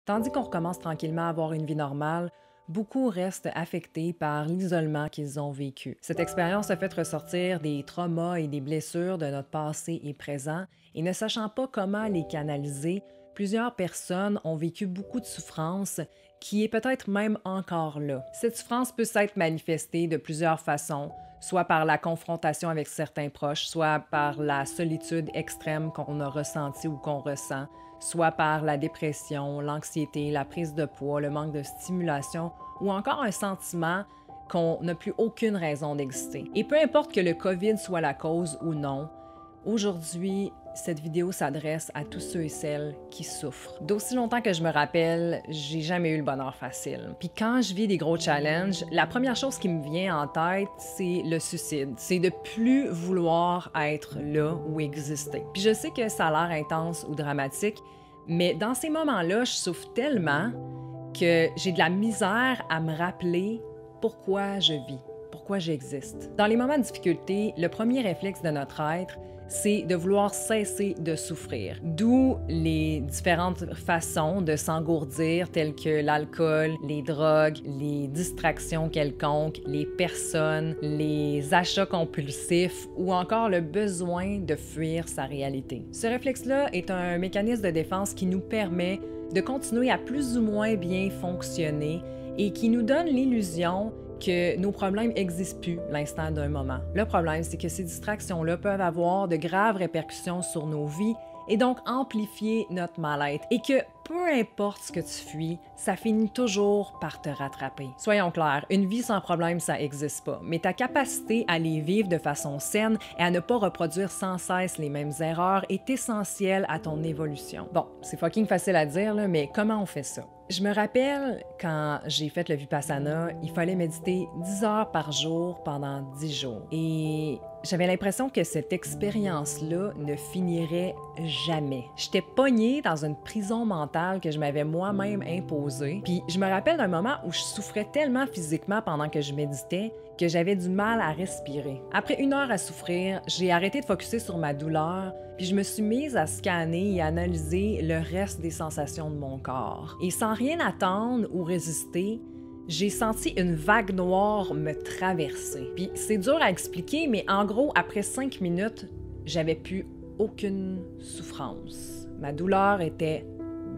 Tandis qu'on recommence tranquillement à avoir une vie normale, beaucoup restent affectés par l'isolement qu'ils ont vécu. Cette expérience a fait ressortir des traumas et des blessures de notre passé et présent, et ne sachant pas comment les canaliser, plusieurs personnes ont vécu beaucoup de souffrance qui est peut-être même encore là. Cette souffrance peut s'être manifestée de plusieurs façons, soit par la confrontation avec certains proches, soit par la solitude extrême qu'on a ressentie ou qu'on ressent, soit par la dépression, l'anxiété, la prise de poids, le manque de stimulation ou encore un sentiment qu'on n'a plus aucune raison d'exister. Et peu importe que le COVID soit la cause ou non, aujourd'hui, cette vidéo s'adresse à tous ceux et celles qui souffrent. D'aussi longtemps que je me rappelle, j'ai jamais eu le bonheur facile. Puis quand je vis des gros challenges, la première chose qui me vient en tête, c'est le suicide. C'est de plus vouloir être là ou exister. Puis je sais que ça a l'air intense ou dramatique, mais dans ces moments-là, je souffre tellement que j'ai de la misère à me rappeler pourquoi je vis, pourquoi j'existe. Dans les moments de difficulté, le premier réflexe de notre être, c'est de vouloir cesser de souffrir. D'où les différentes façons de s'engourdir, telles que l'alcool, les drogues, les distractions quelconques, les personnes, les achats compulsifs ou encore le besoin de fuir sa réalité. Ce réflexe-là est un mécanisme de défense qui nous permet de continuer à plus ou moins bien fonctionner et qui nous donne l'illusion que nos problèmes n'existent plus l'instant d'un moment. Le problème, c'est que ces distractions-là peuvent avoir de graves répercussions sur nos vies et donc amplifier notre mal-être. Et que peu importe ce que tu fuis, ça finit toujours par te rattraper. Soyons clairs, une vie sans problème, ça n'existe pas. Mais ta capacité à les vivre de façon saine et à ne pas reproduire sans cesse les mêmes erreurs est essentielle à ton évolution. Bon, c'est fucking facile à dire, là, mais comment on fait ça? Je me rappelle, quand j'ai fait le Vipassana, il fallait méditer 10 heures par jour pendant 10 jours. Et j'avais l'impression que cette expérience-là ne finirait jamais. J'étais pognée dans une prison mentale que je m'avais moi-même imposée. Puis je me rappelle d'un moment où je souffrais tellement physiquement pendant que je méditais que j'avais du mal à respirer. Après 1 heure à souffrir, j'ai arrêté de focusser sur ma douleur, puis je me suis mise à scanner et analyser le reste des sensations de mon corps. Et sans rien attendre ou résister, j'ai senti une vague noire me traverser. Puis c'est dur à expliquer, mais en gros, après 5 minutes, j'avais plus aucune souffrance. Ma douleur était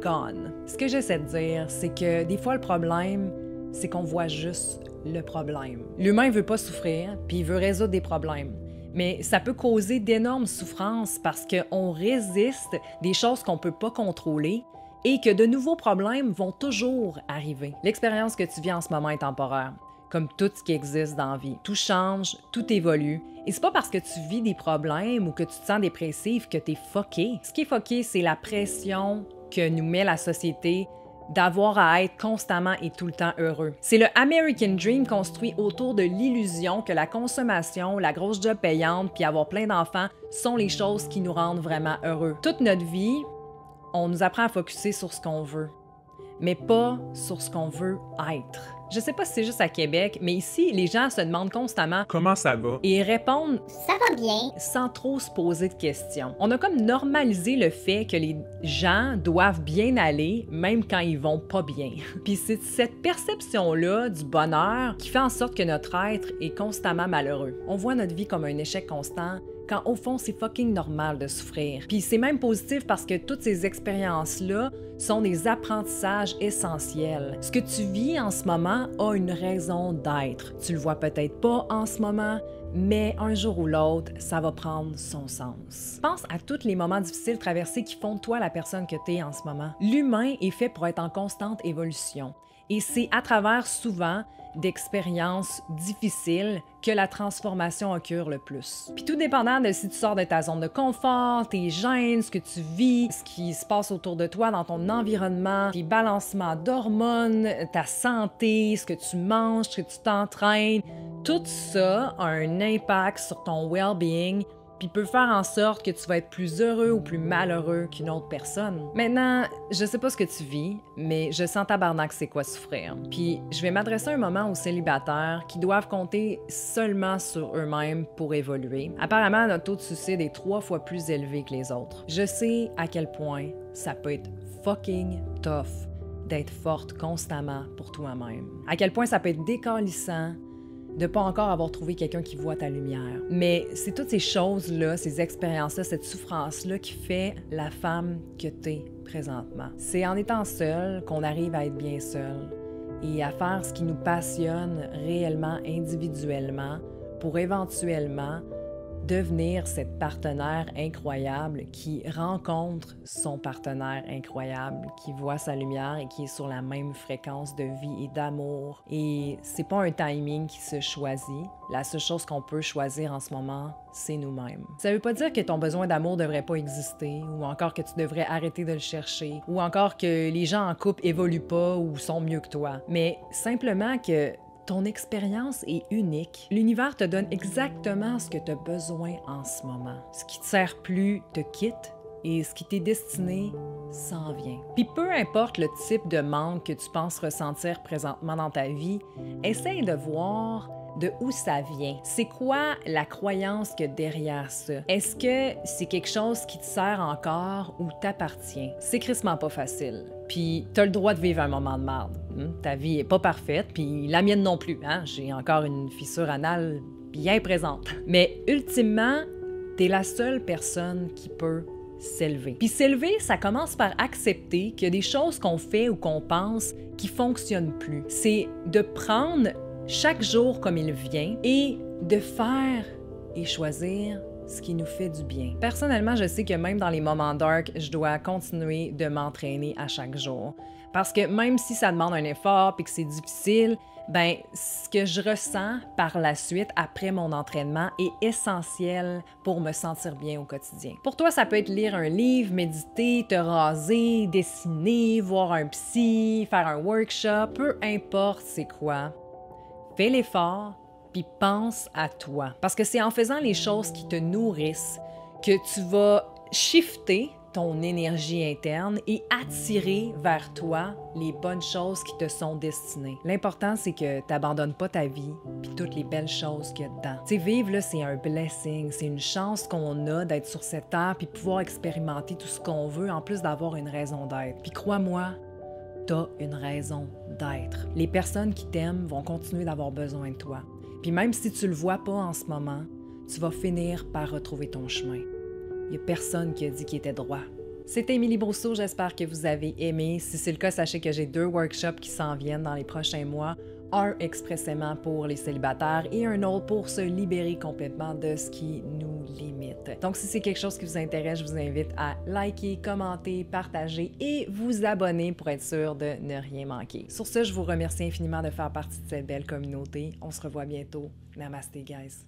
gone. Ce que j'essaie de dire, c'est que des fois, le problème, c'est qu'on voit juste le problème. L'humain veut pas souffrir, puis il veut résoudre des problèmes. Mais ça peut causer d'énormes souffrances parce qu'on résiste des choses qu'on peut pas contrôler et que de nouveaux problèmes vont toujours arriver. L'expérience que tu vis en ce moment est temporaire, comme tout ce qui existe dans la vie. Tout change, tout évolue. Et c'est pas parce que tu vis des problèmes ou que tu te sens dépressif que t'es fucké. Ce qui est fucké, c'est la pression que nous met la société d'avoir à être constamment et tout le temps heureux. C'est le American Dream construit autour de l'illusion que la consommation, la grosse job payante, puis avoir plein d'enfants sont les choses qui nous rendent vraiment heureux. Toute notre vie, on nous apprend à focusser sur ce qu'on veut, mais pas sur ce qu'on veut être. Je sais pas si c'est juste à Québec, mais ici, les gens se demandent constamment Comment ça va? et ils répondent Ça va bien. sans trop se poser de questions. On a comme normalisé le fait que les gens doivent bien aller, même quand ils vont pas bien. Puis c'est cette perception-là du bonheur qui fait en sorte que notre être est constamment malheureux. On voit notre vie comme un échec constant, quand au fond, c'est fucking normal de souffrir. Puis c'est même positif parce que toutes ces expériences-là sont des apprentissages essentiels. Ce que tu vis en ce moment a une raison d'être. Tu le vois peut-être pas en ce moment, mais un jour ou l'autre, ça va prendre son sens. Pense à tous les moments difficiles traversés qui font de toi la personne que tu es en ce moment. L'humain est fait pour être en constante évolution. Et c'est à travers souvent d'expériences difficiles que la transformation occure le plus. Puis tout dépendant de si tu sors de ta zone de confort, tes gènes, ce que tu vis, ce qui se passe autour de toi dans ton environnement, tes balancements d'hormones, ta santé, ce que tu manges, ce que tu t'entraînes, tout ça a un impact sur ton well-being puis peut faire en sorte que tu vas être plus heureux ou plus malheureux qu'une autre personne. Maintenant, je sais pas ce que tu vis, mais je sens tabarnak c'est quoi souffrir. Puis je vais m'adresser un moment aux célibataires qui doivent compter seulement sur eux-mêmes pour évoluer. Apparemment, notre taux de suicide est 3 fois plus élevé que les autres. Je sais à quel point ça peut être fucking tough d'être forte constamment pour toi-même. À quel point ça peut être décalissant de pas encore avoir trouvé quelqu'un qui voit ta lumière. Mais c'est toutes ces choses-là, ces expériences-là, cette souffrance-là qui fait la femme que t'es présentement. C'est en étant seule qu'on arrive à être bien seule et à faire ce qui nous passionne réellement, individuellement, pour éventuellement devenir cette partenaire incroyable qui rencontre son partenaire incroyable, qui voit sa lumière et qui est sur la même fréquence de vie et d'amour. Et c'est pas un timing qui se choisit. La seule chose qu'on peut choisir en ce moment, c'est nous-mêmes. Ça veut pas dire que ton besoin d'amour devrait pas exister, ou encore que tu devrais arrêter de le chercher, ou encore que les gens en couple évoluent pas ou sont mieux que toi. Mais simplement que ton expérience est unique. L'univers te donne exactement ce que tu as besoin en ce moment. Ce qui te sert plus te quitte et ce qui t'est destiné s'en vient. Puis peu importe le type de manque que tu penses ressentir présentement dans ta vie, essaye de voir de où ça vient. C'est quoi la croyance que derrière ça? Est-ce que c'est quelque chose qui te sert encore ou t'appartient? C'est crissement pas facile. Puis t'as le droit de vivre un moment de merde. Ta vie est pas parfaite, puis la mienne non plus. J'ai encore une fissure anale bien présente. Mais ultimement, t'es la seule personne qui peut s'élever. Puis s'élever, ça commence par accepter qu'il y a des choses qu'on fait ou qu'on pense qui fonctionnent plus. C'est de prendre chaque jour comme il vient et de faire et choisir ce qui nous fait du bien. Personnellement, je sais que même dans les moments dark, je dois continuer de m'entraîner à chaque jour. Parce que même si ça demande un effort et que c'est difficile, ben ce que je ressens par la suite après mon entraînement est essentiel pour me sentir bien au quotidien. Pour toi, ça peut être lire un livre, méditer, te raser, dessiner, voir un psy, faire un workshop, peu importe c'est quoi. Fais l'effort, puis pense à toi. Parce que c'est en faisant les choses qui te nourrissent que tu vas shifter ton énergie interne et attirer vers toi les bonnes choses qui te sont destinées. L'important, c'est que tu n'abandonnes pas ta vie puis toutes les belles choses qu'il y a dedans. Tu sais, vivre, là, c'est un blessing, c'est une chance qu'on a d'être sur cette terre puis pouvoir expérimenter tout ce qu'on veut en plus d'avoir une raison d'être. Puis crois-moi, t'as une raison d'être. Les personnes qui t'aiment vont continuer d'avoir besoin de toi. Puis même si tu le vois pas en ce moment, tu vas finir par retrouver ton chemin. Il y a personne qui a dit qu'il était droit. C'était Émilie Brousseau, j'espère que vous avez aimé. Si c'est le cas, sachez que j'ai 2 workshops qui s'en viennent dans les prochains mois. Un expressément pour les célibataires et un autre pour se libérer complètement de ce qui nous limite. Donc, si c'est quelque chose qui vous intéresse, je vous invite à liker, commenter, partager et vous abonner pour être sûr de ne rien manquer. Sur ce, je vous remercie infiniment de faire partie de cette belle communauté. On se revoit bientôt. Namasté, guys!